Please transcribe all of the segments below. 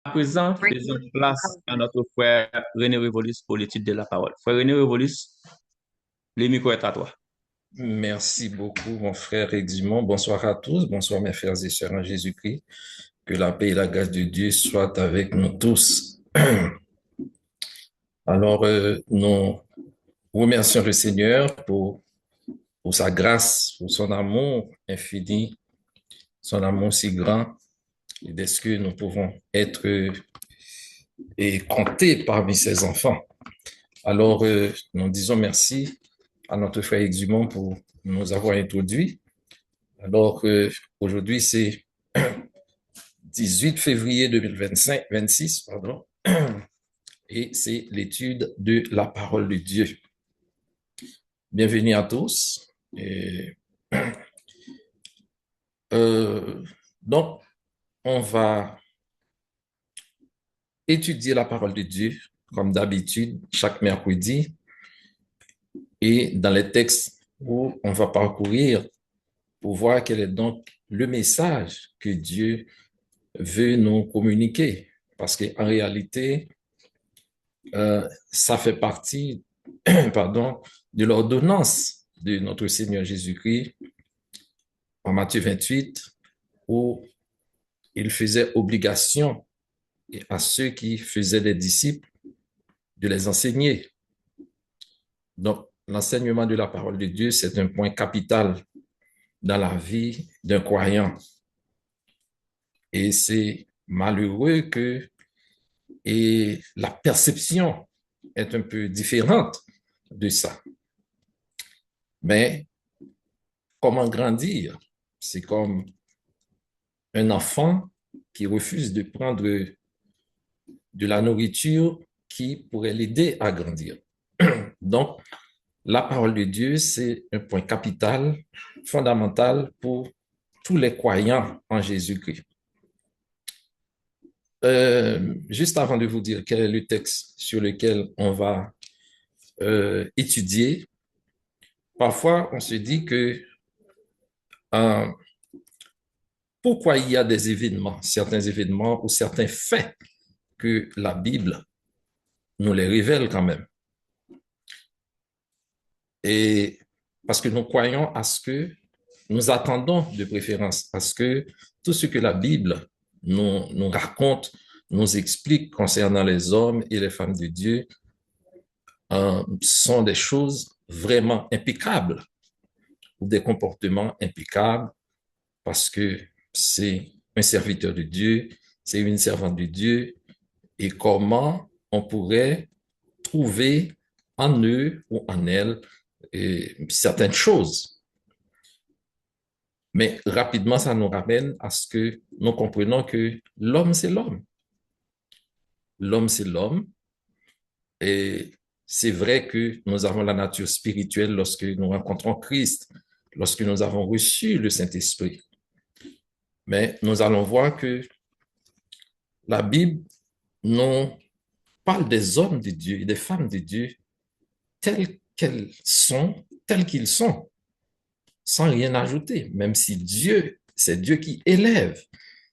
À présent, faisons place à notre frère René Révolus pour l'étude de la parole. Frère René Révolus, le micro est à toi. Merci beaucoup, mon frère Edimond. Bonsoir à tous. Bonsoir, mes frères et sœurs en Jésus-Christ. Que la paix et la grâce de Dieu soient avec nous tous. Alors, nous remercions le Seigneur pour sa grâce, pour son amour infini, son amour si grand, et d'est-ce que nous pouvons être et compter parmi ses enfants. Alors, nous disons merci à notre frère Exumont pour nous avoir introduits. Alors, aujourd'hui, c'est 18 février 2025, 26, pardon, et c'est l'étude de la parole de Dieu. Bienvenue à tous. Et, euh, donc, on va étudier la parole de Dieu, comme d'habitude, chaque mercredi, et dans les textes où on va parcourir pour voir quel est donc le message que Dieu veut nous communiquer. Parce qu'en réalité, ça fait partie, pardon, de l'ordonnance de notre Seigneur Jésus-Christ en Matthieu 28, où il faisait obligation à ceux qui faisaient des disciples de les enseigner. Donc, l'enseignement de la parole de Dieu, c'est un point capital dans la vie d'un croyant. Et c'est malheureux que et la perception est un peu différente de ça. Mais comment grandir? C'est comme un enfant qui refuse de prendre de la nourriture qui pourrait l'aider à grandir. Donc, la parole de Dieu, c'est un point capital, fondamental pour tous les croyants en Jésus-Christ. Juste avant de vous dire quel est le texte sur lequel on va étudier, parfois on se dit que euh, pourquoi il y a des événements, certains événements ou certains faits que la Bible nous les révèle quand même. Et parce que nous croyons à ce que nous attendons de préférence, à ce que tout ce que la Bible nous raconte, nous explique concernant les hommes et les femmes de Dieu, sont des choses vraiment impeccables ou des comportements impeccables parce que c'est un serviteur de Dieu, c'est une servante de Dieu et comment on pourrait trouver en eux ou en elles certaines choses. Mais rapidement, ça nous ramène à ce que nous comprenons que l'homme, c'est l'homme. L'homme, c'est l'homme. Et c'est vrai que nous avons la nature spirituelle lorsque nous rencontrons Christ, lorsque nous avons reçu le Saint-Esprit. Mais nous allons voir que la Bible nous parle des hommes de Dieu et des femmes de Dieu tels qu'elles sont, tels qu'ils sont, sans rien ajouter, même si Dieu, c'est Dieu qui élève,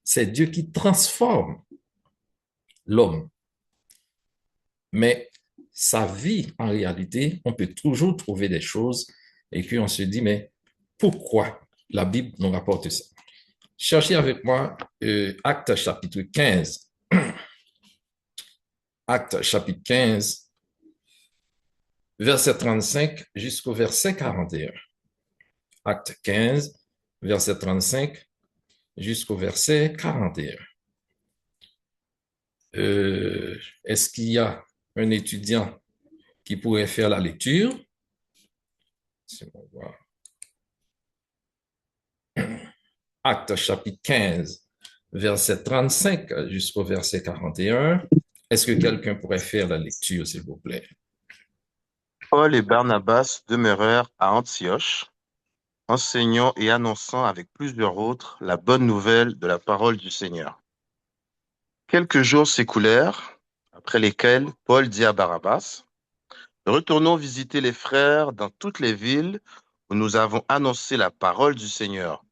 c'est Dieu qui transforme l'homme. Mais sa vie, en réalité, on peut toujours trouver des choses et puis on se dit, mais pourquoi la Bible nous rapporte ça? Cherchez avec moi Actes chapitre 15. Actes chapitre 15, verset 35 jusqu'au verset 41. Acte 15, verset 35 jusqu'au verset 41. Est-ce qu'il y a un étudiant qui pourrait faire la lecture? Acte chapitre 15, verset 35 jusqu'au verset 41. Est-ce que quelqu'un pourrait faire la lecture, s'il vous plaît? Paul et Barnabas demeurèrent à Antioche, enseignant et annonçant avec plusieurs autres la bonne nouvelle de la parole du Seigneur. Quelques jours s'écoulèrent, après lesquels Paul dit à Barnabas, retournons visiter les frères dans toutes les villes où nous avons annoncé la parole du Seigneur,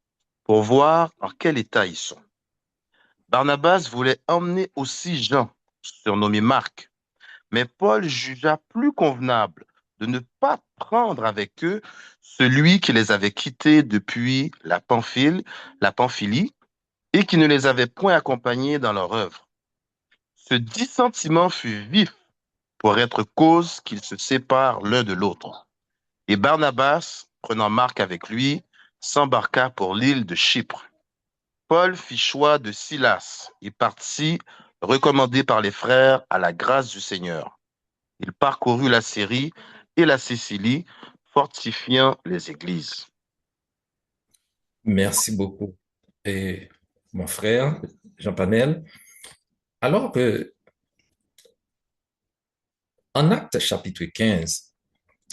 pour voir en quel état ils sont. Barnabas voulait emmener aussi Jean, surnommé Marc, mais Paul jugea plus convenable de ne pas prendre avec eux celui qui les avait quittés depuis la Pamphylie et qui ne les avait point accompagnés dans leur œuvre. Ce dissentiment fut vif pour être cause qu'ils se séparent l'un de l'autre. Et Barnabas, prenant Marc avec lui, s'embarqua pour l'île de Chypre. Paul fit choix de Silas et partit, recommandé par les frères à la grâce du Seigneur. Il parcourut la Syrie et la Sicile, fortifiant les églises. Merci beaucoup. Et mon frère, Jean-Panel, alors que en Actes chapitre 15,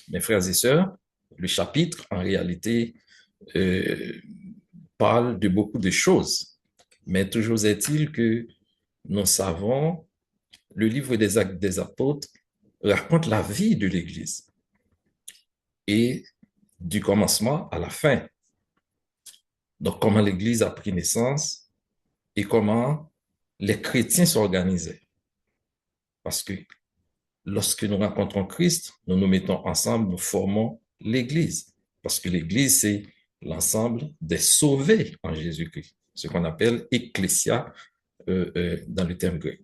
mes frères et sœurs, le chapitre, en réalité, euh, parle de beaucoup de choses. Mais toujours est-il que nous savons, le livre des Actes des Apôtres raconte la vie de l'Église et du commencement à la fin. Donc, comment l'Église a pris naissance et comment les chrétiens s'organisaient. Parce que lorsque nous rencontrons Christ, nous nous mettons ensemble, nous formons l'Église. Parce que l'Église, c'est l'ensemble des sauvés en Jésus-Christ, ce qu'on appelle ecclésia dans le terme grec.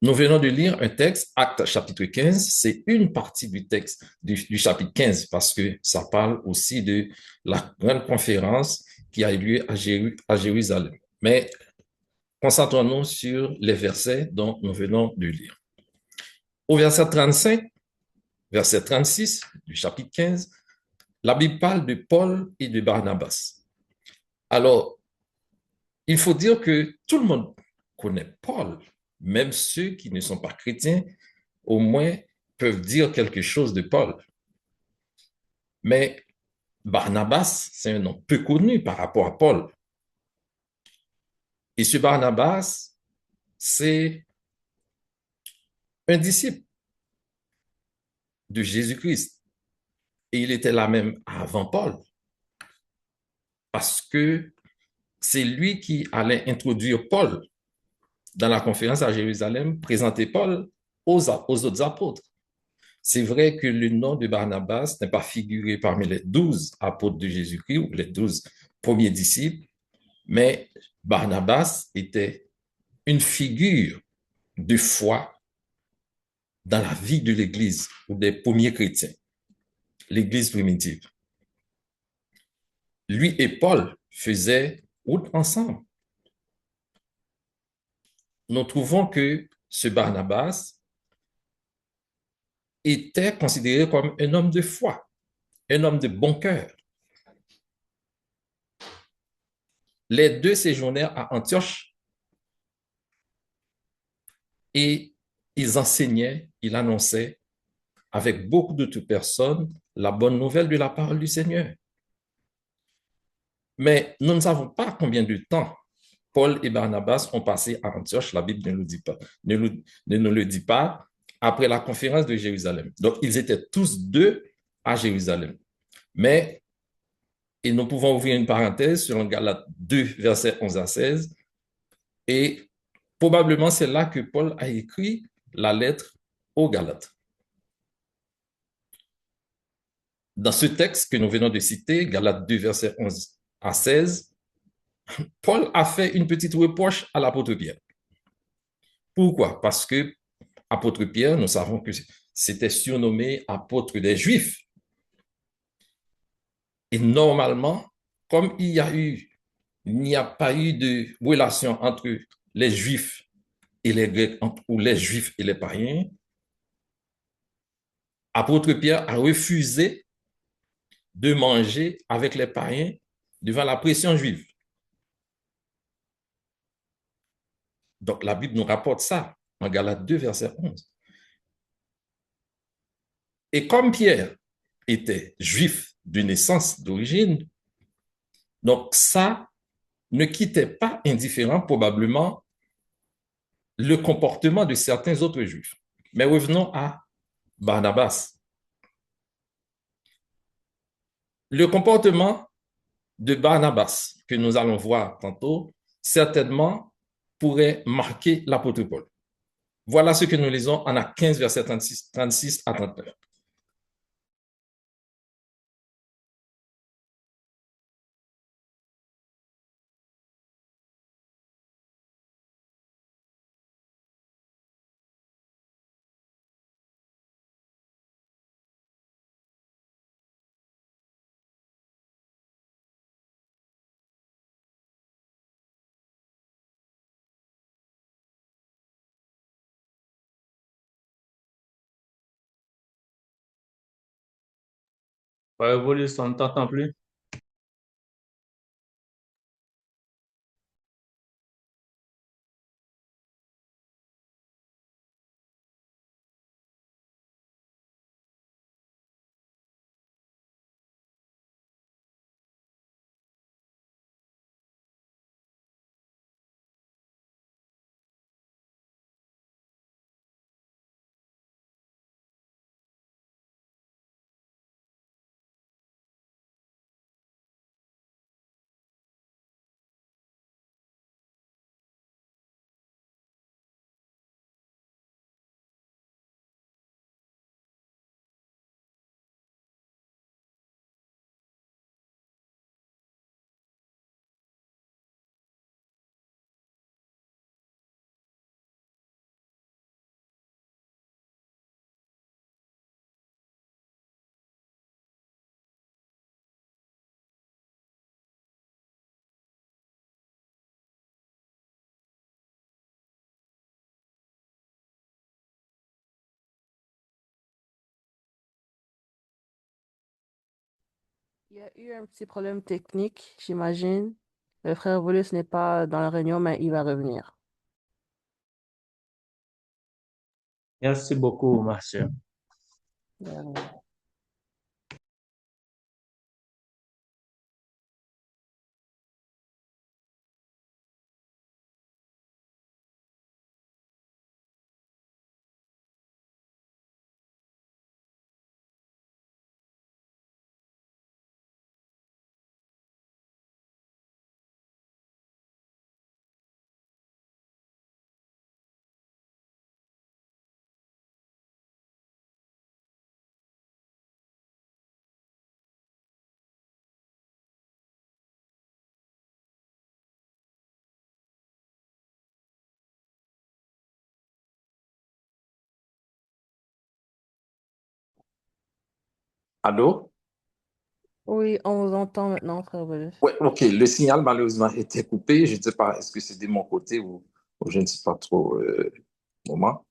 Nous venons de lire un texte, Actes chapitre 15, c'est une partie du texte du chapitre 15 parce que ça parle aussi de la grande conférence qui a eu lieu à Jérusalem. Mais concentrons-nous sur les versets dont nous venons de lire. Au verset 35, verset 36 du chapitre 15, la Bible parle de Paul et de Barnabas. Alors, il faut dire que tout le monde connaît Paul, même ceux qui ne sont pas chrétiens, au moins peuvent dire quelque chose de Paul. Mais Barnabas, c'est un nom peu connu par rapport à Paul. Et ce Barnabas, c'est un disciple de Jésus-Christ. Et il était là même avant Paul. Parce que c'est lui qui allait introduire Paul dans la conférence à Jérusalem, présenter Paul aux autres apôtres. C'est vrai que le nom de Barnabas n'est pas figuré parmi les 12 apôtres de Jésus-Christ ou les 12 premiers disciples, mais Barnabas était une figure de foi dans la vie de l'Église ou des premiers chrétiens, l'Église primitive. Lui et Paul faisaient route ensemble. Nous trouvons que ce Barnabas était considéré comme un homme de foi, un homme de bon cœur. Les deux séjournèrent à Antioche et ils enseignaient, ils annonçaient avec beaucoup d'autres personnes la bonne nouvelle de la parole du Seigneur. Mais nous ne savons pas combien de temps Paul et Barnabas ont passé à Antioche. La Bible ne nous dit pas, ne nous le dit pas, après la conférence de Jérusalem. Donc, ils étaient tous deux à Jérusalem. Mais, et nous pouvons ouvrir une parenthèse sur Galates 2, versets 11 à 16, et probablement c'est là que Paul a écrit la lettre aux Galates. Dans ce texte que nous venons de citer, Galates 2, versets 11 à 16, Paul a fait une petite reproche à l'apôtre Pierre. Pourquoi? Parce que apôtre Pierre, nous savons que c'était surnommé apôtre des Juifs. Et normalement, comme il n'y a pas eu de relation entre les Juifs et les Grecs, ou les Juifs et les païens, apôtre Pierre a refusé de manger avec les païens devant la pression juive. Donc, la Bible nous rapporte ça en Galates 2, verset 11. Et comme Pierre était juif de naissance, d'origine, donc ça ne quittait pas indifférent probablement le comportement de certains autres juifs. Mais revenons à Barnabas. Le comportement de Barnabas, que nous allons voir tantôt, certainement pourrait marquer l'apôtre Paul. Voilà ce que nous lisons en Actes 15, versets 36 à 39. Frère Evolis, on ne t'entend plus. Il y a eu un petit problème technique, j'imagine. Le frère Volus n'est pas dans la réunion, mais il va revenir. Merci beaucoup, ma sœur. Allô? Oui, on vous entend maintenant, frère Volus. Ouais, ok. Le signal, malheureusement, était coupé. Je ne sais pas, est-ce que c'est de mon côté ou je ne sais pas trop moment.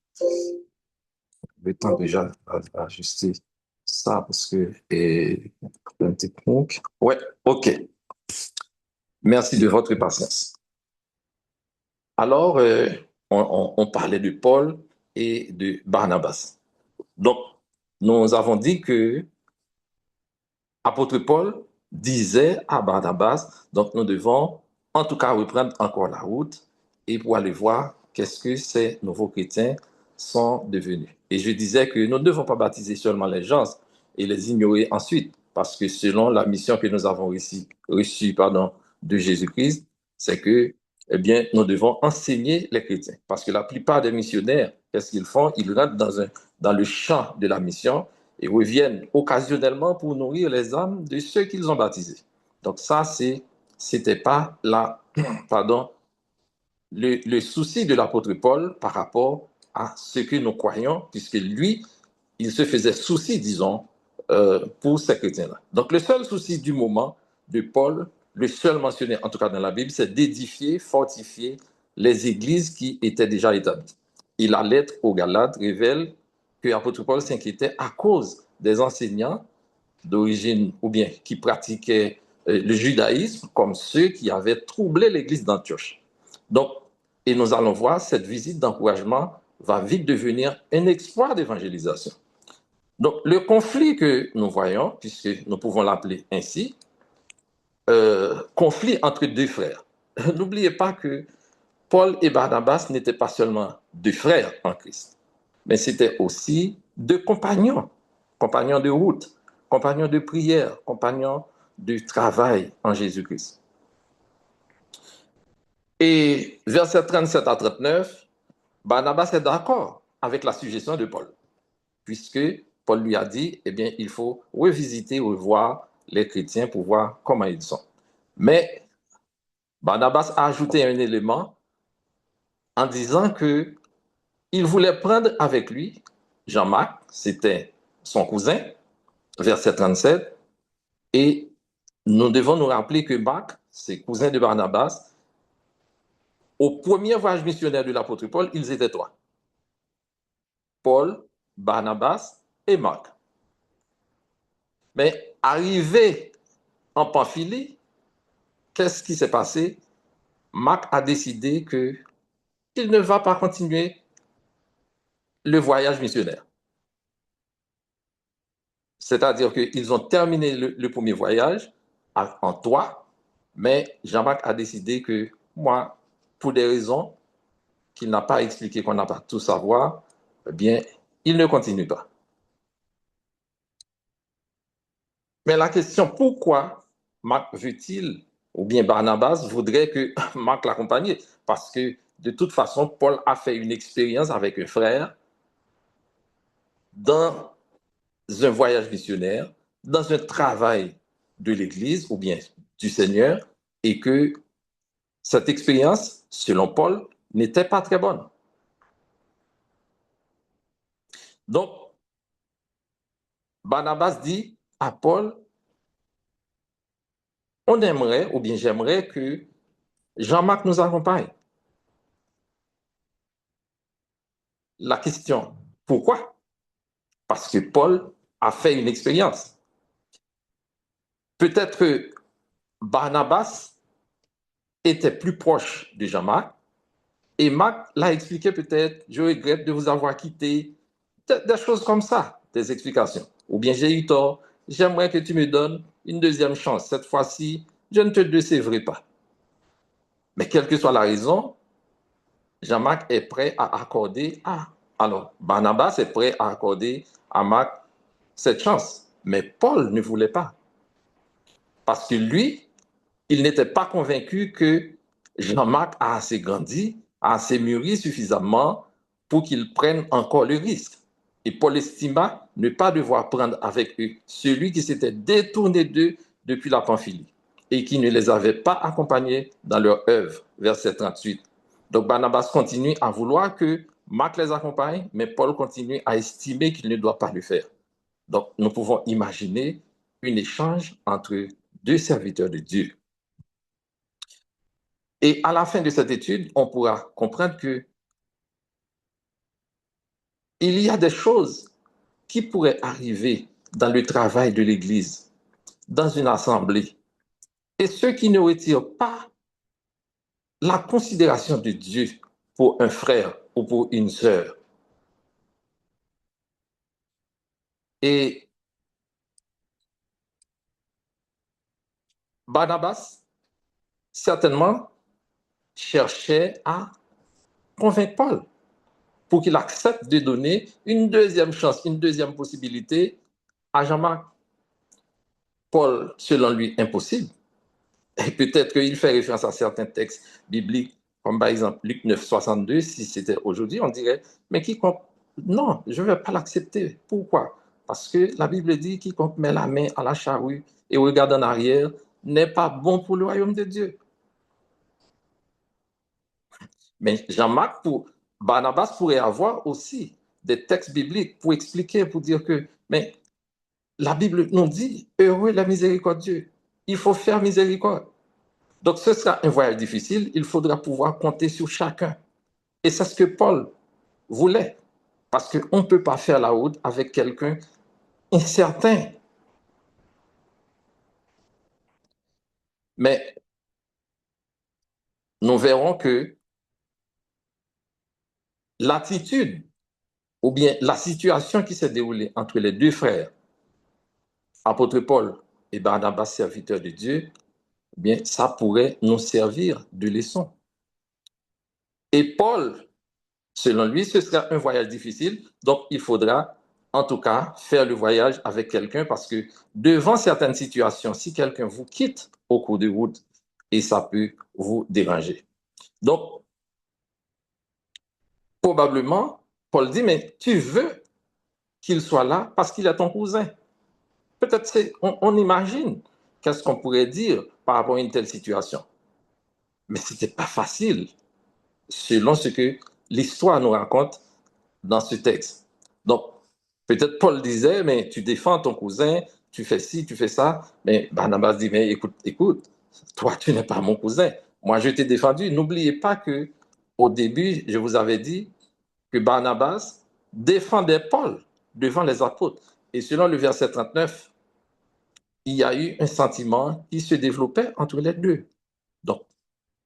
Le temps déjà d'ajuster ça parce que problème technique. Ouais, ok. Merci de votre patience. Alors, on parlait de Paul et de Barnabas. Donc, nous avons dit que apôtre Paul disait à Barnabas, donc nous devons en tout cas reprendre encore la route et pour aller voir qu'est-ce que ces nouveaux chrétiens sont devenus. Et je disais que nous ne devons pas baptiser seulement les gens et les ignorer ensuite, parce que selon la mission que nous avons reçue de Jésus-Christ, c'est que eh bien, nous devons enseigner les chrétiens. Parce que la plupart des missionnaires, qu'est-ce qu'ils font? Ils rentrent dans le champ de la mission et reviennent occasionnellement pour nourrir les âmes de ceux qu'ils ont baptisés. Donc ça, c'était pas le souci de l'apôtre Paul par rapport à ce que nous croyons, puisque lui, il se faisait souci, disons, pour ces chrétiens-là. Donc le seul souci du moment de Paul, le seul mentionné en tout cas dans la Bible, c'est d'édifier, fortifier les églises qui étaient déjà établies. Et la lettre aux Galates révèle que l'apôtre Paul s'inquiétait à cause des enseignants d'origine ou bien qui pratiquaient le judaïsme comme ceux qui avaient troublé l'église d'Antioche. Donc, et nous allons voir, cette visite d'encouragement va vite devenir un exploit d'évangélisation. Donc, le conflit que nous voyons, puisque nous pouvons l'appeler ainsi, conflit entre deux frères. N'oubliez pas que Paul et Barnabas n'étaient pas seulement deux frères en Christ, mais c'était aussi deux compagnons, compagnons de route, compagnons de prière, compagnons de travail en Jésus-Christ. Et versets 37 à 39, Barnabas est d'accord avec la suggestion de Paul, puisque Paul lui a dit, eh bien, il faut revisiter, revoir les chrétiens pour voir comment ils sont. Mais Barnabas a ajouté un élément en disant que il voulait prendre avec lui Jean-Marc, c'était son cousin, verset 37, et nous devons nous rappeler que Marc, c'est cousin de Barnabas. Au premier voyage missionnaire de l'apôtre Paul, ils étaient trois. Paul, Barnabas et Marc. Mais arrivé en Pamphylie, qu'est-ce qui s'est passé? Marc a décidé qu'il ne va pas continuer le voyage missionnaire. C'est-à-dire qu'ils ont terminé le premier voyage en trois, mais Jean-Marc a décidé que moi, pour des raisons qu'il n'a pas expliquées, qu'on n'a pas tout savoir, eh bien, il ne continue pas. Mais la question, pourquoi Marc veut-il, ou bien Barnabas voudrait que Marc l'accompagne? Parce que de toute façon, Paul a fait une expérience avec un frère dans un voyage missionnaire, dans un travail de l'Église ou bien du Seigneur, et que cette expérience, selon Paul, n'était pas très bonne. Donc, Barnabas dit à Paul, on aimerait, ou bien j'aimerais que Jean-Marc nous accompagne. La question, pourquoi? Parce que Paul a fait une expérience. Peut-être que Barnabas était plus proche de Jean-Marc et Marc l'a expliqué peut-être, je regrette de vous avoir quitté, des choses comme ça, des explications. Ou bien j'ai eu tort, j'aimerais que tu me donnes une deuxième chance. Cette fois-ci, je ne te décevrai pas. Mais quelle que soit la raison, Jean-Marc est prêt à accorder alors, Barnabas est prêt à accorder à Marc cette chance. Mais Paul ne voulait pas. Parce que lui, il n'était pas convaincu que Jean-Marc a assez grandi, a assez mûri suffisamment pour qu'il prenne encore le risque. Et Paul estima ne pas devoir prendre avec eux celui qui s'était détourné d'eux depuis la Pamphylie et qui ne les avait pas accompagnés dans leur œuvre. Verset 38. Donc Barnabas continue à vouloir que Marc les accompagne, mais Paul continue à estimer qu'il ne doit pas le faire. Donc nous pouvons imaginer un échange entre deux serviteurs de Dieu. Et à la fin de cette étude, on pourra comprendre que il y a des choses qui pourraient arriver dans le travail de l'Église, dans une assemblée, et ceux qui ne retirent pas la considération de Dieu pour un frère ou pour une sœur. Et Barnabas, certainement, cherchait à convaincre Paul pour qu'il accepte de donner une deuxième chance, une deuxième possibilité à Jean-Marc. Paul, selon lui, impossible. Et peut-être qu'il fait référence à certains textes bibliques, comme par exemple Luc 9, 62, si c'était aujourd'hui, on dirait, mais quiconque, non, je ne vais pas l'accepter. Pourquoi? Parce que la Bible dit, quiconque met la main à la charrue et regarde en arrière n'est pas bon pour le royaume de Dieu. Mais Jean-Marc, pour Barnabas pourrait avoir aussi des textes bibliques pour expliquer, pour dire que, mais la Bible nous dit, heureux la miséricordieux, il faut faire miséricorde. Donc, ce sera un voyage difficile, il faudra pouvoir compter sur chacun. Et c'est ce que Paul voulait, parce qu'on ne peut pas faire la route avec quelqu'un incertain. Mais nous verrons que l'attitude ou bien la situation qui s'est déroulée entre les deux frères, apôtre Paul et Barnabas, serviteurs de Dieu, eh bien, ça pourrait nous servir de leçon. Et Paul, selon lui, ce sera un voyage difficile, donc il faudra en tout cas faire le voyage avec quelqu'un parce que devant certaines situations, si quelqu'un vous quitte au cours de route, et ça peut vous déranger. Donc, probablement, Paul dit, mais tu veux qu'il soit là parce qu'il est ton cousin. Peut-être on imagine qu'est-ce qu'on pourrait dire par rapport à une telle situation. Mais ce n'était pas facile, selon ce que l'histoire nous raconte dans ce texte. Donc, peut-être Paul disait, mais tu défends ton cousin, tu fais ci, tu fais ça. Mais Barnabas dit, mais écoute, toi, tu n'es pas mon cousin. Moi, je t'ai défendu. N'oubliez pas que au début, je vous avais dit que Barnabas défendait Paul devant les apôtres. Et selon le verset 39, il y a eu un sentiment qui se développait entre les deux. Donc,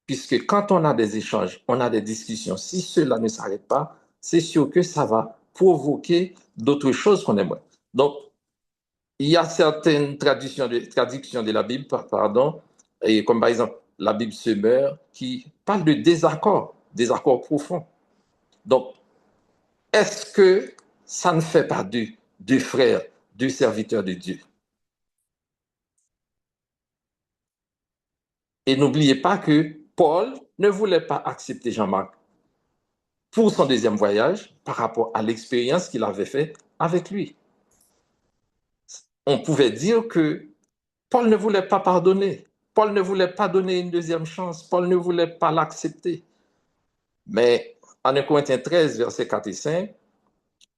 puisque quand on a des échanges, on a des discussions, si cela ne s'arrête pas, c'est sûr que ça va provoquer d'autres choses qu'on aimerait. Donc, il y a certaines traductions de la Bible, pardon, et comme par exemple la Bible Semeur, qui parle de désaccord profond. Donc, est-ce que ça ne fait pas deux frères, deux serviteurs de Dieu? Et n'oubliez pas que Paul ne voulait pas accepter Jean-Marc pour son deuxième voyage par rapport à l'expérience qu'il avait faite avec lui. On pouvait dire que Paul ne voulait pas pardonner. Paul ne voulait pas donner une deuxième chance. Paul ne voulait pas l'accepter. Mais en 1 Corinthiens 13, versets 4 et 5,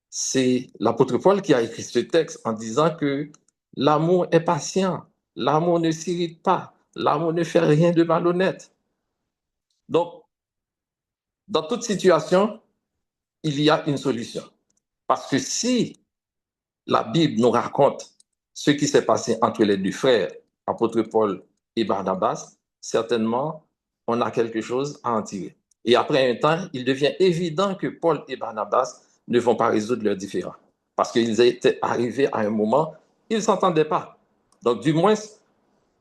c'est l'apôtre Paul qui a écrit ce texte en disant que l'amour est patient, l'amour ne s'irrite pas, l'amour ne fait rien de malhonnête. Donc, dans toute situation, il y a une solution. Parce que si la Bible nous raconte ce qui s'est passé entre les deux frères, apôtre Paul et Barnabas, certainement, on a quelque chose à en tirer. Et après un temps, il devient évident que Paul et Barnabas ne vont pas résoudre leurs différends. Parce qu'ils étaient arrivés à un moment, ils ne s'entendaient pas. Donc, du moins,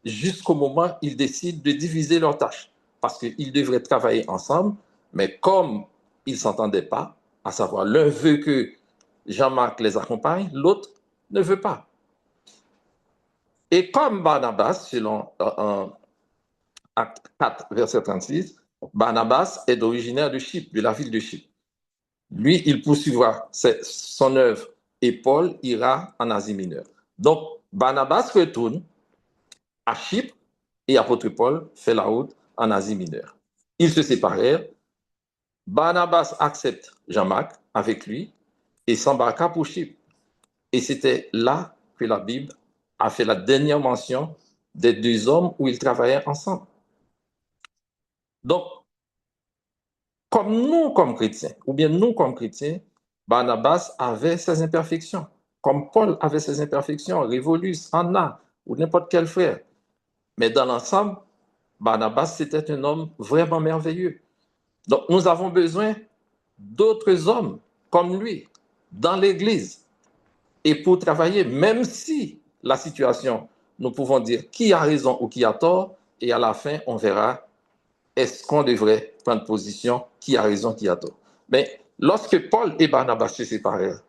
jusqu'au moment où ils décident de diviser leurs tâches. Parce qu'ils devraient travailler ensemble, mais comme ils ne s'entendaient pas, à savoir l'un veut que Jean-Marc les accompagne, l'autre ne veut pas. Et comme Barnabas, selon Acte 4, verset 36, Barnabas est originaire de Chypre, de la ville de Chypre. Lui, il poursuivra son œuvre et Paul ira en Asie mineure. Donc, Barnabas retourne à Chypre et apôtre Paul fait la route en Asie mineure. Ils se séparèrent. Barnabas accepte Jean-Marc avec lui et s'embarqua pour Chypre. Et c'était là que la Bible a fait la dernière mention des deux hommes où ils travaillaient ensemble. Donc, comme chrétiens, ou bien nous comme chrétiens, Barnabas avait ses imperfections, comme Paul avait ses imperfections, Révolus, Anna, ou n'importe quel frère. Mais dans l'ensemble, Barnabas, c'était un homme vraiment merveilleux. Donc, nous avons besoin d'autres hommes comme lui dans l'Église. Et pour travailler, même si la situation, nous pouvons dire qui a raison ou qui a tort, et à la fin, on verra est-ce qu'on devrait prendre position, qui a raison, qui a tort. Mais lorsque Paul et Barnabas se séparèrent,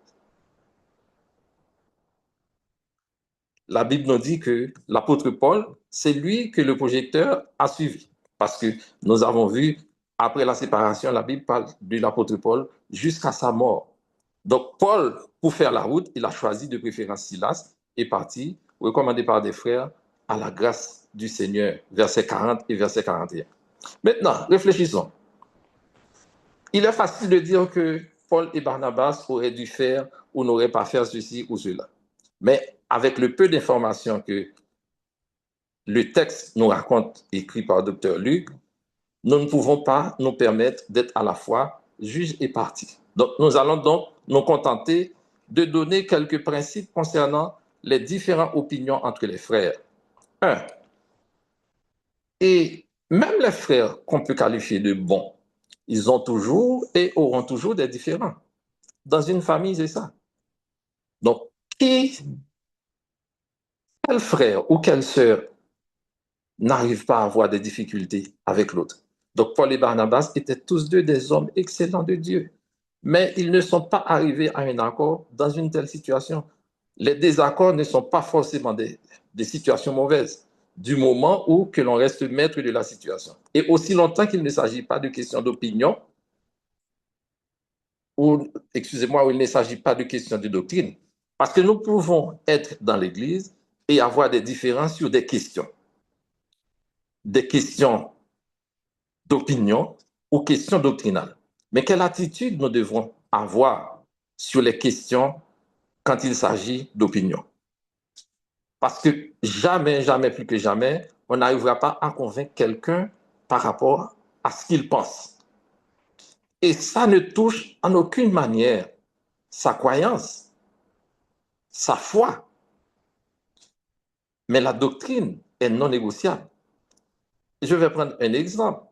la Bible nous dit que l'apôtre Paul, c'est lui que le projecteur a suivi. Parce que nous avons vu, après la séparation, la Bible parle de l'apôtre Paul jusqu'à sa mort. Donc Paul, pour faire la route, il a choisi de préférence Silas et parti, recommandé par des frères, à la grâce du Seigneur, verset 40 et verset 41. Maintenant, réfléchissons. Il est facile de dire que Paul et Barnabas auraient dû faire ou n'auraient pas fait ceci ou cela. Mais avec le peu d'informations que le texte nous raconte, écrit par Dr. Luc, nous ne pouvons pas nous permettre d'être à la fois juge et partie. Donc, nous allons donc nous contenter de donner quelques principes concernant les différentes opinions entre les frères. 1. Et même les frères qu'on peut qualifier de bons, ils ont toujours et auront toujours des différends. Dans une famille, c'est ça. Donc, quel frère ou quelle sœur n'arrive pas à avoir des difficultés avec l'autre? Donc, Paul et Barnabas étaient tous deux des hommes excellents de Dieu. Mais ils ne sont pas arrivés à un accord dans une telle situation. Les désaccords ne sont pas forcément des situations mauvaises, du moment où que l'on reste maître de la situation. Et aussi longtemps qu'il ne s'agit pas de questions d'opinion, ou, excusez-moi, où il ne s'agit pas de questions de doctrine. Parce que nous pouvons être dans l'Église et avoir des différences sur des questions d'opinion ou questions doctrinales. Mais quelle attitude nous devons avoir sur les questions quand il s'agit d'opinion? Parce que jamais, jamais, plus que jamais, on n'arrivera pas à convaincre quelqu'un par rapport à ce qu'il pense. Et ça ne touche en aucune manière sa croyance, sa foi. Mais la doctrine est non négociable. Je vais prendre un exemple.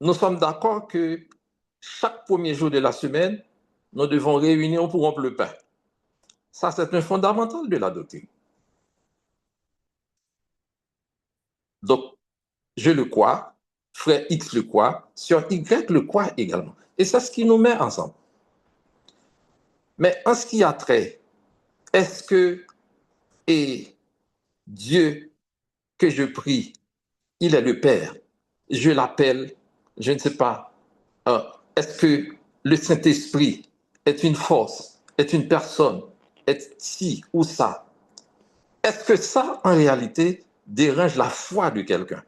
Nous sommes d'accord que chaque premier jour de la semaine, nous devons réunir pour rompre le pain. Ça, c'est un fondamental de la doctrine. Donc, je le crois, frère X le croit, sœur Y le croit également. Et c'est ce qui nous met ensemble. Mais en ce qui a trait, est-ce que et Dieu que je prie, il est le Père, je l'appelle, je ne sais pas, est-ce que le Saint-Esprit est une force, est une personne, est ci ou ça? Est-ce que ça, en réalité, dérange la foi de quelqu'un?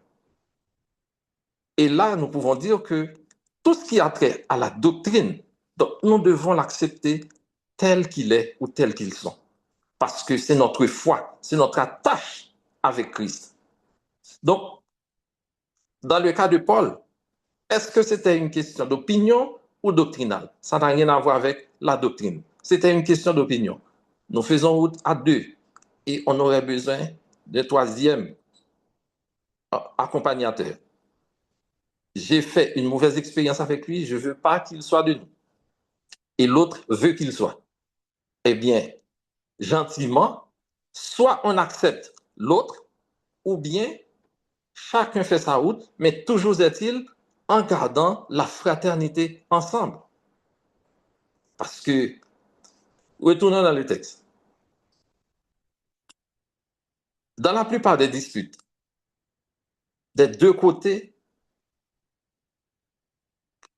Et là, nous pouvons dire que tout ce qui a trait à la doctrine, donc nous devons l'accepter tel qu'il est ou tel qu'ils sont. Parce que c'est notre foi, c'est notre attache avec Christ. Donc, dans le cas de Paul, est-ce que c'était une question d'opinion ou doctrinale? Ça n'a rien à voir avec la doctrine. C'était une question d'opinion. Nous faisons route à deux et on aurait besoin d'un troisième accompagnateur. J'ai fait une mauvaise expérience avec lui, je ne veux pas qu'il soit de nous. Et l'autre veut qu'il soit. Eh bien, gentiment, soit on accepte l'autre, ou bien chacun fait sa route, mais toujours est-il en gardant la fraternité ensemble. Parce que, retournons dans le texte. Dans la plupart des disputes, des deux côtés,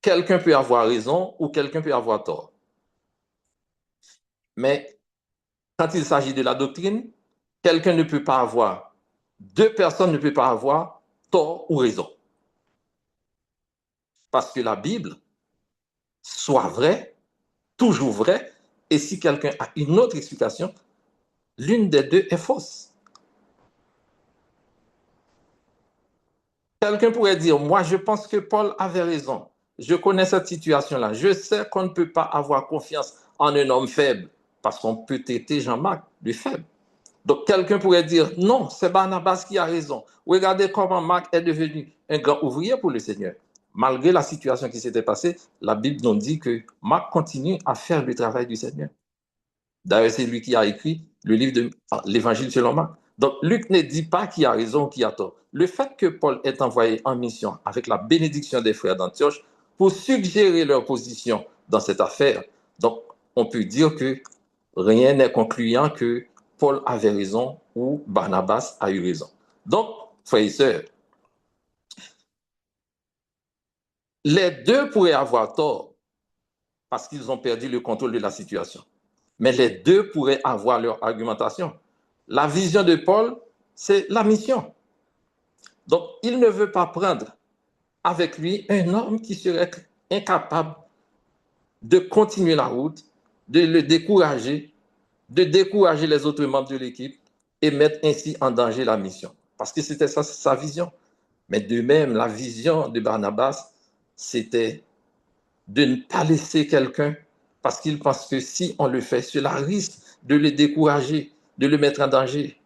quelqu'un peut avoir raison ou quelqu'un peut avoir tort. Mais quand il s'agit de la doctrine, quelqu'un ne peut pas avoir, deux personnes ne peuvent pas avoir tort ou raison. Parce que la Bible soit vraie, toujours vraie, et si quelqu'un a une autre explication, l'une des deux est fausse. Quelqu'un pourrait dire, moi je pense que Paul avait raison, je connais cette situation-là, je sais qu'on ne peut pas avoir confiance en un homme faible, parce qu'on peut traiter Jean-Marc de faible. Donc quelqu'un pourrait dire, non, c'est Barnabas qui a raison. Regardez comment Marc est devenu un grand ouvrier pour le Seigneur. Malgré la situation qui s'était passée, la Bible nous dit que Marc continue à faire le travail du Seigneur. D'ailleurs, c'est lui qui a écrit le livre de l'Évangile selon Marc. Donc, Luc ne dit pas qui a raison ou qui a tort. Le fait que Paul est envoyé en mission avec la bénédiction des frères d'Antioche pour suggérer leur position dans cette affaire, donc on peut dire que rien n'est concluant que Paul avait raison ou Barnabas a eu raison. Donc, frères et sœurs, les deux pourraient avoir tort parce qu'ils ont perdu le contrôle de la situation. Mais les deux pourraient avoir leur argumentation. La vision de Paul, c'est la mission. Donc, il ne veut pas prendre avec lui un homme qui serait incapable de continuer la route, de le décourager, de décourager les autres membres de l'équipe et mettre ainsi en danger la mission. Parce que c'était ça, sa vision. Mais de même, la vision de Barnabas, c'était de ne pas laisser quelqu'un parce qu'il pense que si on le fait, cela risque de le décourager, de le mettre en danger.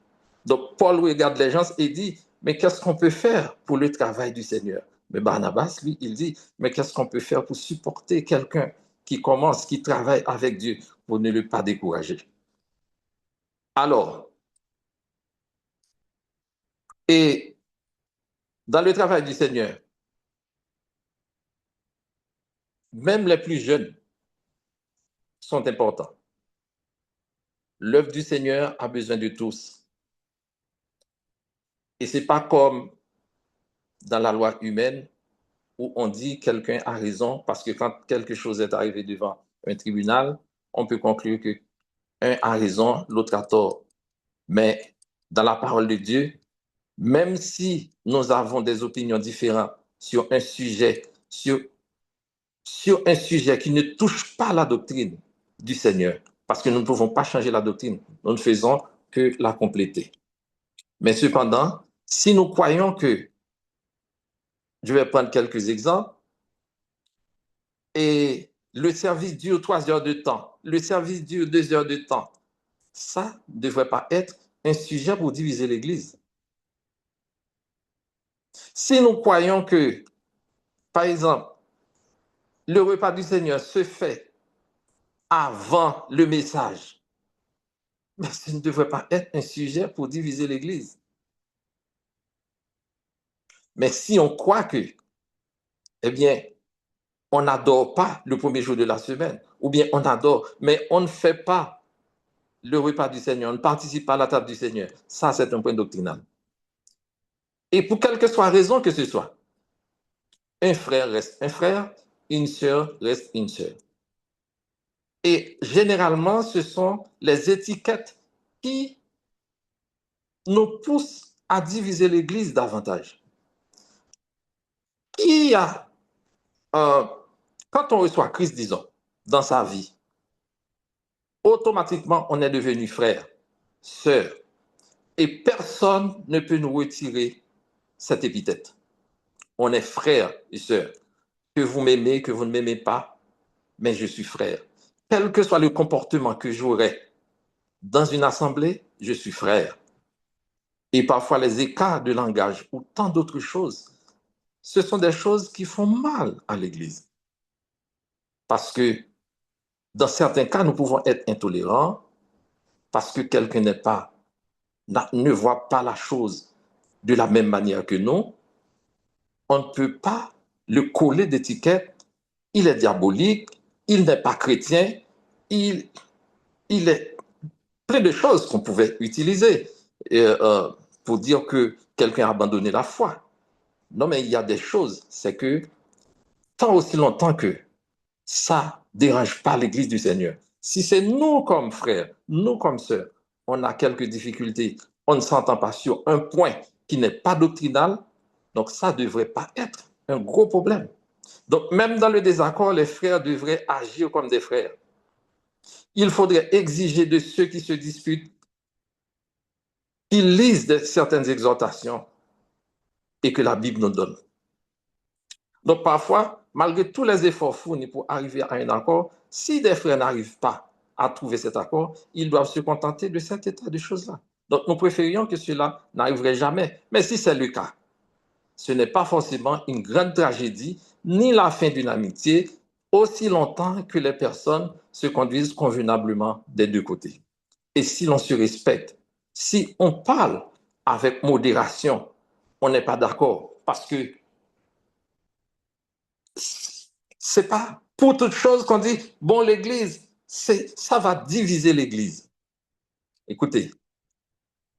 Donc, Paul regarde les gens et dit, mais qu'est-ce qu'on peut faire pour le travail du Seigneur? Mais Barnabas, lui, il dit, mais qu'est-ce qu'on peut faire pour supporter quelqu'un qui commence, qui travaille avec Dieu pour ne le pas décourager? Alors, et dans le travail du Seigneur, même les plus jeunes sont importants. L'œuvre du Seigneur a besoin de tous. Et ce n'est pas comme dans la loi humaine où on dit quelqu'un a raison parce que quand quelque chose est arrivé devant un tribunal, on peut conclure que un a raison, l'autre a tort. Mais dans la parole de Dieu, même si nous avons des opinions différentes sur un sujet, sur un sujet qui ne touche pas la doctrine du Seigneur, parce que nous ne pouvons pas changer la doctrine, nous ne faisons que la compléter. Mais cependant, si nous croyons que, je vais prendre quelques exemples, et le service dure 3 heures de temps, le service dure 2 heures de temps, ça ne devrait pas être un sujet pour diviser l'Église. Si nous croyons que, par exemple, le repas du Seigneur se fait avant le message, mais ce ne devrait pas être un sujet pour diviser l'Église. Mais si on croit que, eh bien, on n'adore pas le premier jour de la semaine, ou bien on adore, mais on ne fait pas le repas du Seigneur, on ne participe pas à la table du Seigneur, ça c'est un point doctrinal. Et pour quelle que soit la raison que ce soit, un frère reste un frère, une sœur reste une sœur. Et généralement, ce sont les étiquettes qui nous poussent à diviser l'Église davantage. Qui a, quand on reçoit Christ, disons, dans sa vie, automatiquement, on est devenu frère, sœur. Et personne ne peut nous retirer cette épithète. On est frère et sœur. Que vous m'aimez, que vous ne m'aimez pas, mais je suis frère. Quel que soit le comportement que j'aurai dans une assemblée, je suis frère. Et parfois, les écarts de langage ou tant d'autres choses, ce sont des choses qui font mal à l'Église. Parce que dans certains cas, nous pouvons être intolérants parce que quelqu'un ne voit pas la chose de la même manière que nous. On ne peut pas le coller d'étiquette. Il est diabolique, il n'est pas chrétien, il est plein de choses qu'on pouvait utiliser pour dire que quelqu'un a abandonné la foi. Non, mais il y a des choses, c'est que tant aussi longtemps que ça ne dérange pas l'Église du Seigneur, si c'est nous comme frères, nous comme sœurs, on a quelques difficultés, on ne s'entend pas sur un point qui n'est pas doctrinal, donc ça ne devrait pas être un gros problème. Donc même dans le désaccord, les frères devraient agir comme des frères. Il faudrait exiger de ceux qui se disputent qu'ils lisent certaines exhortations et que la Bible nous donne. Donc parfois, malgré tous les efforts fournis pour arriver à un accord, si des frères n'arrivent pas à trouver cet accord, ils doivent se contenter de cet état de choses-là. Donc nous préférions que cela n'arriverait jamais. Mais si c'est le cas, ce n'est pas forcément une grande tragédie, ni la fin d'une amitié, aussi longtemps que les personnes se conduisent convenablement des deux côtés. Et si l'on se respecte, si on parle avec modération, on n'est pas d'accord. Parce que c'est pas pour toute chose qu'on dit, bon, l'Église, ça va diviser l'Église. Écoutez,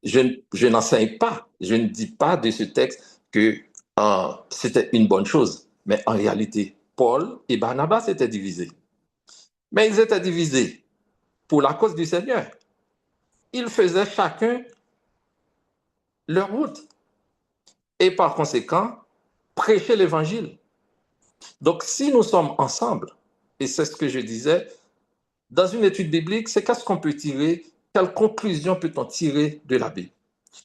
je n'enseigne pas, je ne dis pas de ce texte que c'était une bonne chose. Mais en réalité, Paul et Barnabas étaient divisés. Mais ils étaient divisés pour la cause du Seigneur. Ils faisaient chacun leur route. Et par conséquent, prêcher l'Évangile. Donc, si nous sommes ensemble, et c'est ce que je disais, dans une étude biblique, c'est qu'est-ce qu'on peut tirer, quelle conclusion peut-on tirer de la Bible?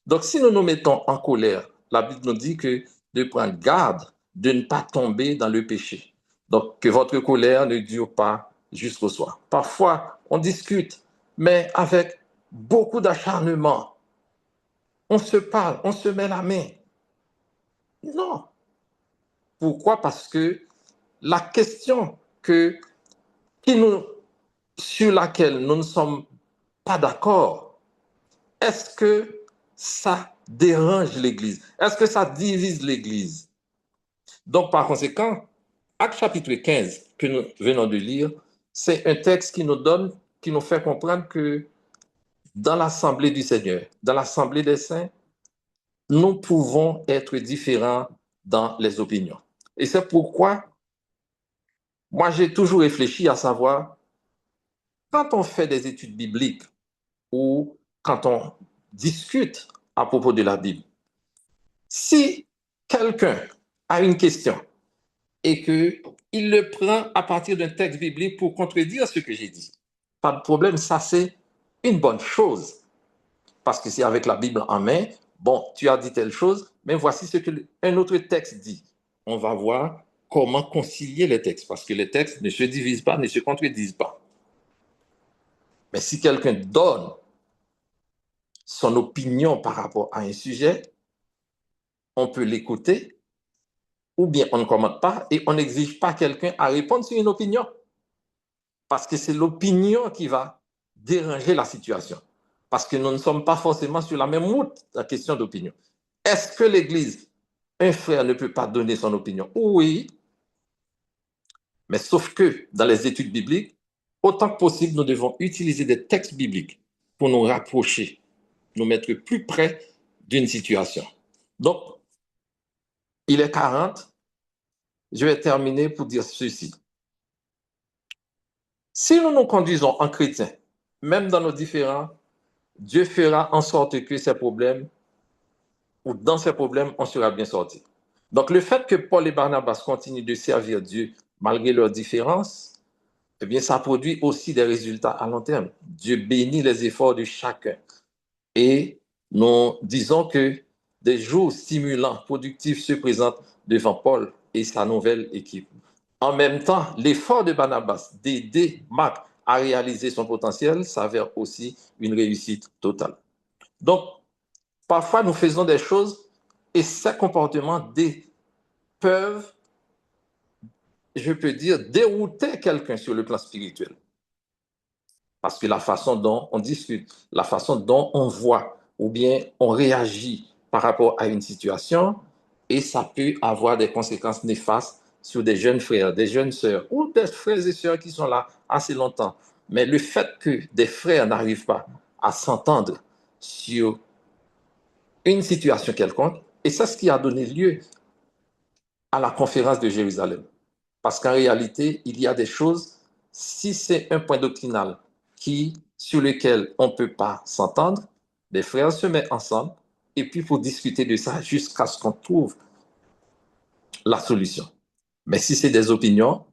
Donc, si nous nous mettons en colère, la Bible nous dit que de prendre garde de ne pas tomber dans le péché. Donc, que votre colère ne dure pas jusqu'au soir. Parfois, on discute, mais avec beaucoup d'acharnement. On se parle, on se met la main. Non. Pourquoi? Parce que la question sur laquelle nous ne sommes pas d'accord, est-ce que ça dérange l'Église? Est-ce que ça divise l'Église? Donc, par conséquent, Actes chapitre 15, que nous venons de lire, c'est un texte qui nous fait comprendre que dans l'assemblée du Seigneur, dans l'assemblée des saints, nous pouvons être différents dans les opinions. Et c'est pourquoi moi, j'ai toujours réfléchi à savoir, quand on fait des études bibliques ou quand on discute à propos de la Bible, si quelqu'un a une question et qu'il le prend à partir d'un texte biblique pour contredire ce que j'ai dit, pas de problème, ça c'est une bonne chose. Parce que c'est avec la Bible en main, bon, tu as dit telle chose, mais voici ce qu'un autre texte dit. On va voir comment concilier les textes, parce que les textes ne se divisent pas, ne se contredisent pas. Mais si quelqu'un donne son opinion par rapport à un sujet, on peut l'écouter, ou bien on ne commente pas et on n'exige pas quelqu'un à répondre sur une opinion. Parce que c'est l'opinion qui va déranger la situation. Parce que nous ne sommes pas forcément sur la même route, la question d'opinion. Est-ce que l'Église, un frère ne peut pas donner son opinion? Oui, mais sauf que dans les études bibliques, autant que possible, nous devons utiliser des textes bibliques pour nous rapprocher, nous mettre plus près d'une situation. Donc, il est 40. Je vais terminer pour dire ceci. Si nous nous conduisons en chrétiens, même dans nos différends, Dieu fera en sorte que ces problèmes, ou dans ces problèmes, on sera bien sorti. Donc, le fait que Paul et Barnabas continuent de servir Dieu malgré leurs différences, eh bien, ça produit aussi des résultats à long terme. Dieu bénit les efforts de chacun. Et nous disons que des jours stimulants, productifs se présentent devant Paul et sa nouvelle équipe. En même temps, l'effort de Barnabas d'aider Marc à réaliser son potentiel s'avère aussi une réussite totale. Donc, parfois, nous faisons des choses et ces comportements peuvent, je peux dire, dérouter quelqu'un sur le plan spirituel. Parce que la façon dont on discute, la façon dont on voit ou bien on réagit par rapport à une situation, et ça peut avoir des conséquences néfastes sur des jeunes frères, des jeunes sœurs ou des frères et sœurs qui sont là assez longtemps. Mais le fait que des frères n'arrivent pas à s'entendre sur une situation quelconque, et c'est ce qui a donné lieu à la conférence de Jérusalem. Parce qu'en réalité, il y a des choses, si c'est un point doctrinal sur lequel on ne peut pas s'entendre, les frères se mettent ensemble et puis pour discuter de ça jusqu'à ce qu'on trouve la solution. Mais si c'est des opinions,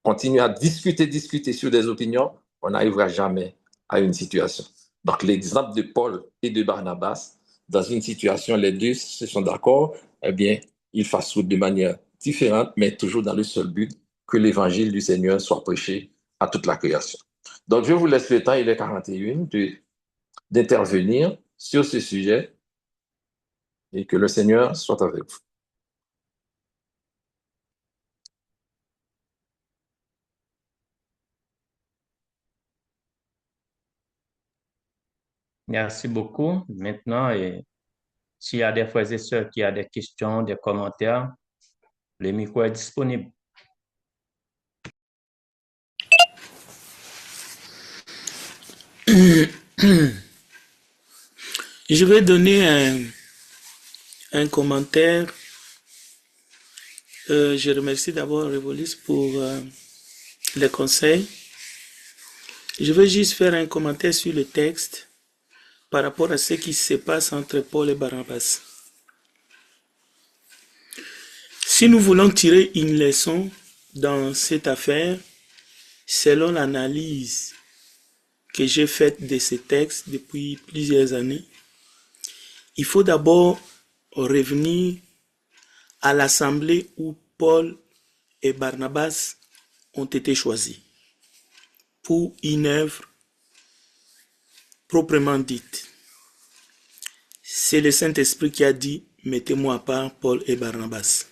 continuer à discuter sur des opinions, on n'arrivera jamais à une situation. Donc l'exemple de Paul et de Barnabas, dans une situation, les deux se sont d'accord, eh bien, ils fassent route de manière différente, mais toujours dans le seul but que l'évangile du Seigneur soit prêché à toute la création. Donc, je vous laisse le temps, il est 41, d'intervenir sur ce sujet et que le Seigneur soit avec vous. Merci beaucoup. Maintenant, s'il y a des frères et sœurs qui ont des questions, des commentaires, le micro est disponible. Je vais donner un commentaire. Je remercie d'abord Révolis pour les conseils. Je vais juste faire un commentaire sur le texte par rapport à ce qui se passe entre Paul et Barnabas. Si nous voulons tirer une leçon dans cette affaire, selon l'analyse que j'ai faite de ces textes depuis plusieurs années, il faut d'abord revenir à l'assemblée où Paul et Barnabas ont été choisis pour une œuvre proprement dite. C'est le Saint-Esprit qui a dit « Mettez-moi à part Paul et Barnabas ».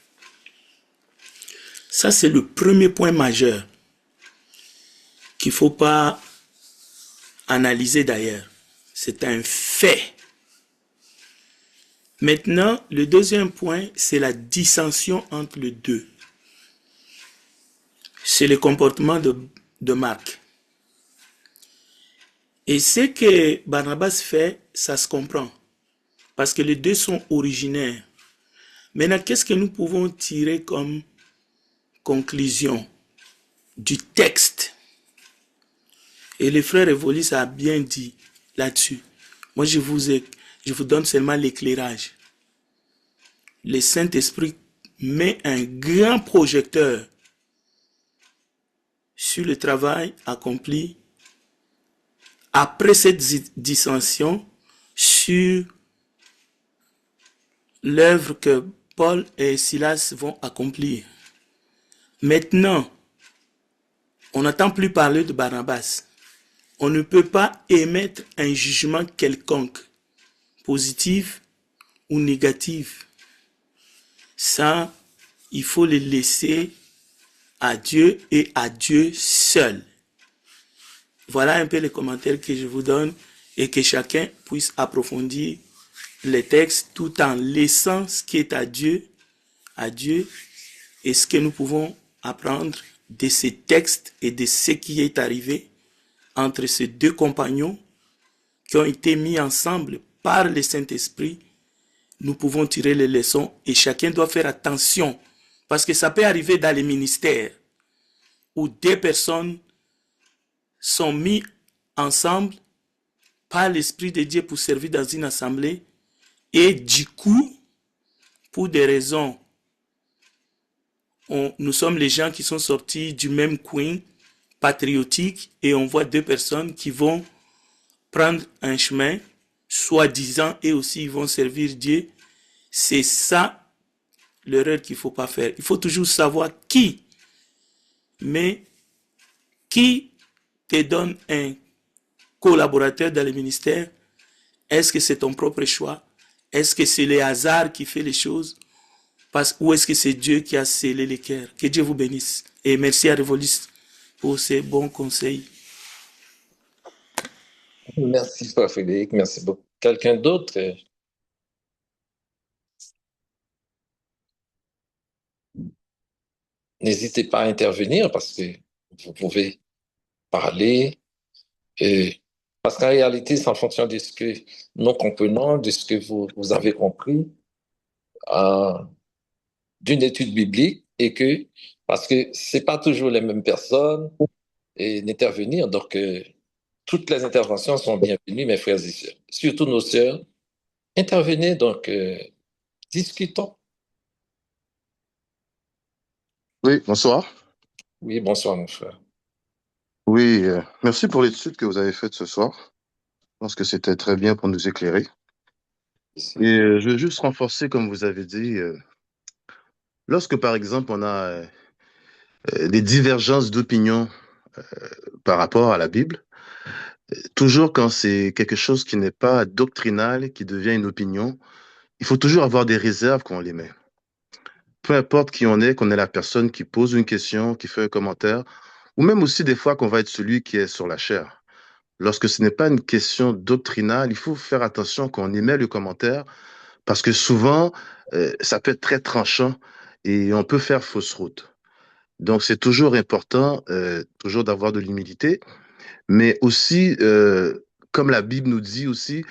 Ça, c'est le premier point majeur qu'il ne faut pas analyser d'ailleurs. C'est un fait. Maintenant, le deuxième point, c'est la dissension entre les deux. C'est le comportement de Marc. Et ce que Barnabas fait, ça se comprend. parce que les deux sont originaires. Maintenant, qu'est-ce que nous pouvons tirer comme conclusion du texte? Et le frère Evolis a bien dit là-dessus. Moi, je vous donne seulement l'éclairage. Le Saint-Esprit met un grand projecteur sur le travail accompli après cette dissension, sur l'œuvre que Paul et Silas vont accomplir. Maintenant, on n'entend plus parler de Barnabas. On ne peut pas émettre un jugement quelconque, positif ou négatif. Ça, il faut le laisser à Dieu et à Dieu seul. Voilà un peu les commentaires que je vous donne et que chacun puisse approfondir les textes tout en laissant ce qui est à Dieu et ce que nous pouvons apprendre de ces textes et de ce qui est arrivé entre ces deux compagnons qui ont été mis ensemble par le Saint-Esprit. Nous pouvons tirer les leçons et chacun doit faire attention parce que ça peut arriver dans les ministères où deux personnes sont mis ensemble par l'Esprit de Dieu pour servir dans une assemblée et du coup, pour des raisons, nous sommes les gens qui sont sortis du même coin patriotique et on voit deux personnes qui vont prendre un chemin, soi-disant, et aussi ils vont servir Dieu. C'est ça l'erreur qu'il ne faut pas faire. Il faut toujours savoir qui te donne un collaborateur dans le ministère. Est-ce que c'est ton propre choix? Est-ce que c'est le hasard qui fait les choses? Ou est-ce que c'est Dieu qui a scellé les cœurs? Que Dieu vous bénisse. Et merci à Revolis pour ces bons conseils. Merci, Frère Frédéric. Merci beaucoup. Quelqu'un d'autre? N'hésitez pas à intervenir parce que vous pouvez parler. Parce qu'en réalité, c'est en fonction de ce que nous comprenons, de ce que vous avez compris d'une étude biblique parce que c'est pas toujours les mêmes personnes d'intervenir. Donc, toutes les interventions sont bienvenues, mes frères et sœurs. Surtout nos sœurs. Intervenez, donc, discutons. Oui, bonsoir. Oui, bonsoir, mon frère. Oui, merci pour l'étude que vous avez faite ce soir. Je pense que c'était très bien pour nous éclairer. Et je veux juste renforcer, comme vous avez dit, lorsque, par exemple, on a des divergences d'opinion par rapport à la Bible, toujours quand c'est quelque chose qui n'est pas doctrinal, qui devient une opinion, il faut toujours avoir des réserves quand on les met. Peu importe qui on est, qu'on est la personne qui pose une question, qui fait un commentaire, ou même aussi des fois qu'on va être celui qui est sur la chair. Lorsque ce n'est pas une question doctrinale, il faut faire attention quand on émet le commentaire, parce que souvent, ça peut être très tranchant et on peut faire fausse route. Donc, c'est toujours important, toujours d'avoir de l'humilité, mais aussi, comme la Bible nous dit aussi,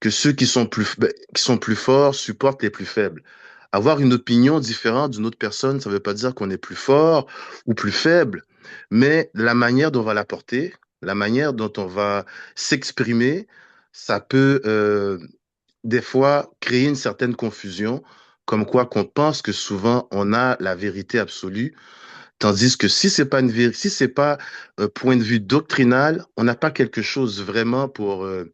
que ceux qui sont plus forts supportent les plus faibles. Avoir une opinion différente d'une autre personne, ça ne veut pas dire qu'on est plus fort ou plus faible, mais la manière dont on va l'apporter, la manière dont on va s'exprimer, ça peut des fois créer une certaine confusion, comme quoi qu'on pense que souvent on a la vérité absolue, tandis que si c'est pas si c'est pas un point de vue doctrinal, on n'a pas quelque chose vraiment pour euh,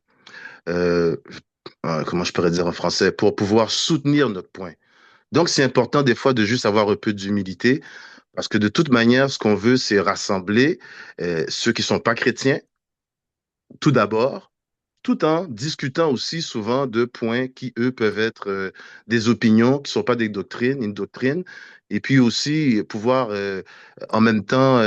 comment je pourrais dire en français, pour pouvoir soutenir notre point. Donc, c'est important des fois de juste avoir un peu d'humilité, parce que de toute manière, ce qu'on veut, c'est rassembler ceux qui sont pas chrétiens, tout d'abord, tout en discutant aussi souvent de points qui, eux, peuvent être des opinions, qui sont pas des doctrines, une doctrine, et puis aussi pouvoir, en même temps,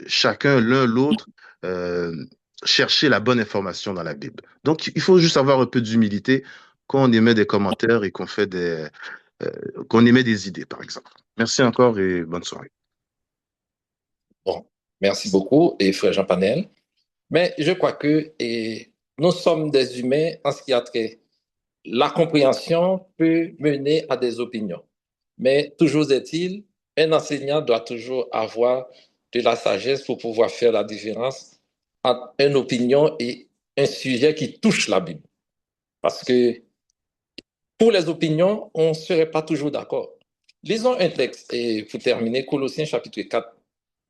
chacun, l'un l'autre, euh, chercher la bonne information dans la Bible. Donc, il faut juste avoir un peu d'humilité quand on émet des commentaires et qu'on émet des idées, par exemple. Merci encore et bonne soirée. Bon, merci beaucoup, et frère Jean Panel. Mais je crois que nous sommes des humains en ce qui a trait la compréhension peut mener à des opinions. Mais toujours est-il, un enseignant doit toujours avoir de la sagesse pour pouvoir faire la différence entre une opinion et un sujet qui touche la Bible. Parce que pour les opinions, on ne serait pas toujours d'accord. Lisons un texte et pour terminer, Colossiens chapitre 4,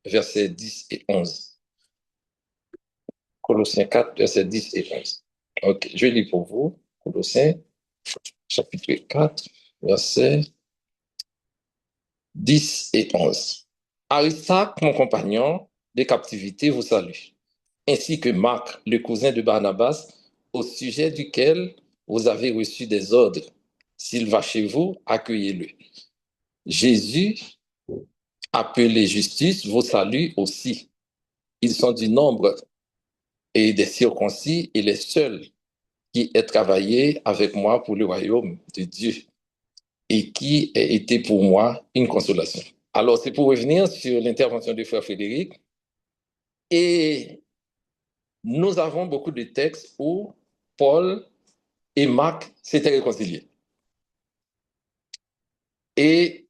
versets 10 et 11. Colossiens 4, versets 10 et 11. Ok, je lis pour vous. Colossiens chapitre 4, versets 10 et 11. Aristarque, mon compagnon de captivité, vous salue, ainsi que Marc, le cousin de Barnabas, au sujet duquel vous avez reçu des ordres. S'il va chez vous, accueillez-le. Jésus, appelé Justus, vous salue aussi. Ils sont du nombre et des circoncis et les seuls qui aient travaillé avec moi pour le royaume de Dieu et qui aient été pour moi une consolation. Alors, c'est pour revenir sur l'intervention du frère Frédéric. Et nous avons beaucoup de textes où Paul et Marc s'étaient réconciliés. Et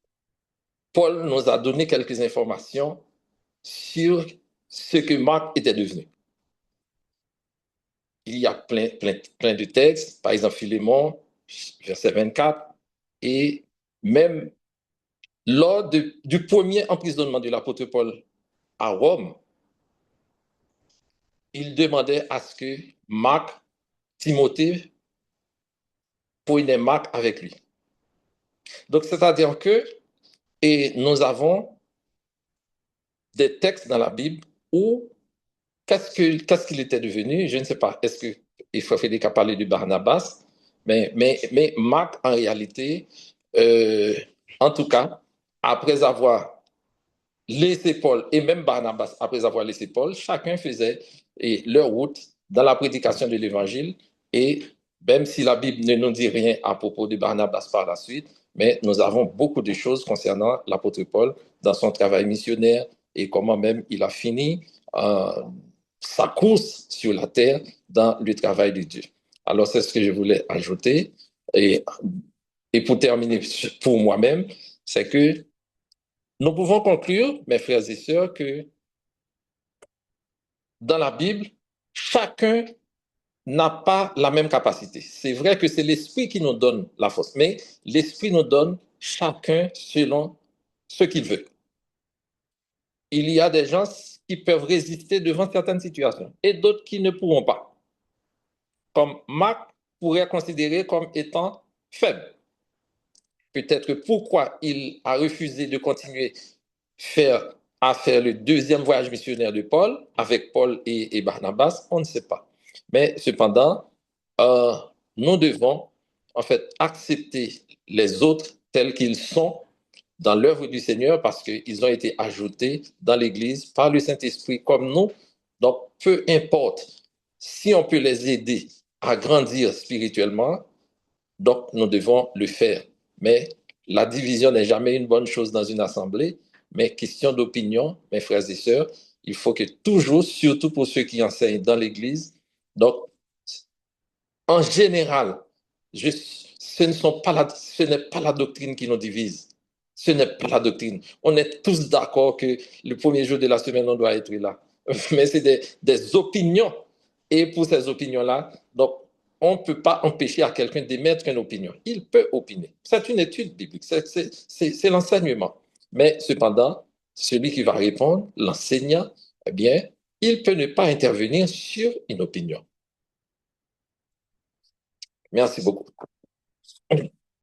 Paul nous a donné quelques informations sur ce que Marc était devenu. Il y a plein de textes, par exemple Philémon, verset 24, et même lors du premier emprisonnement de l'apôtre Paul à Rome, il demandait à ce que Marc, Timothée, prenne Marc avec lui. Donc, c'est-à-dire que et nous avons des textes dans la Bible où qu'est-ce qu'il était devenu? Je ne sais pas. Est-ce qu'il faut Frédéric a parlé de Barnabas? Mais Marc, en réalité, en tout cas, après avoir laissé Paul, et même Barnabas, après avoir laissé Paul, chacun faisait leur route dans la prédication de l'Évangile. Et même si la Bible ne nous dit rien à propos de Barnabas par la suite, mais nous avons beaucoup de choses concernant l'apôtre Paul dans son travail missionnaire et comment même il a fini sa course sur la terre dans le travail de Dieu. Alors, c'est ce que je voulais ajouter. Et pour terminer, pour moi-même, c'est que nous pouvons conclure, mes frères et sœurs, que dans la Bible, chacun n'a pas la même capacité. C'est vrai que c'est l'Esprit qui nous donne la force, mais l'Esprit nous donne chacun selon ce qu'il veut. Il y a des gens qui peuvent résister devant certaines situations et d'autres qui ne pourront pas. Comme Marc pourrait considérer comme étant faible. Peut-être pourquoi il a refusé de continuer à faire le deuxième voyage missionnaire de Paul, avec Paul et Barnabas, on ne sait pas. Mais cependant, nous devons en fait accepter les autres tels qu'ils sont dans l'œuvre du Seigneur parce qu'ils ont été ajoutés dans l'Église par le Saint-Esprit comme nous. Donc, peu importe si on peut les aider à grandir spirituellement, donc nous devons le faire. Mais la division n'est jamais une bonne chose dans une assemblée, mais question d'opinion, mes frères et sœurs, il faut que toujours, surtout pour ceux qui enseignent dans l'Église, donc en général, ce n'est pas la doctrine qui nous divise. Ce n'est pas la doctrine. On est tous d'accord que le premier jour de la semaine, on doit être là. Mais c'est des opinions. Et pour ces opinions-là, donc, on ne peut pas empêcher à quelqu'un d'émettre une opinion. Il peut opiner. C'est une étude biblique. C'est l'enseignement. Mais cependant, celui qui va répondre, l'enseignant, eh bien, il peut ne pas intervenir sur une opinion. Merci beaucoup.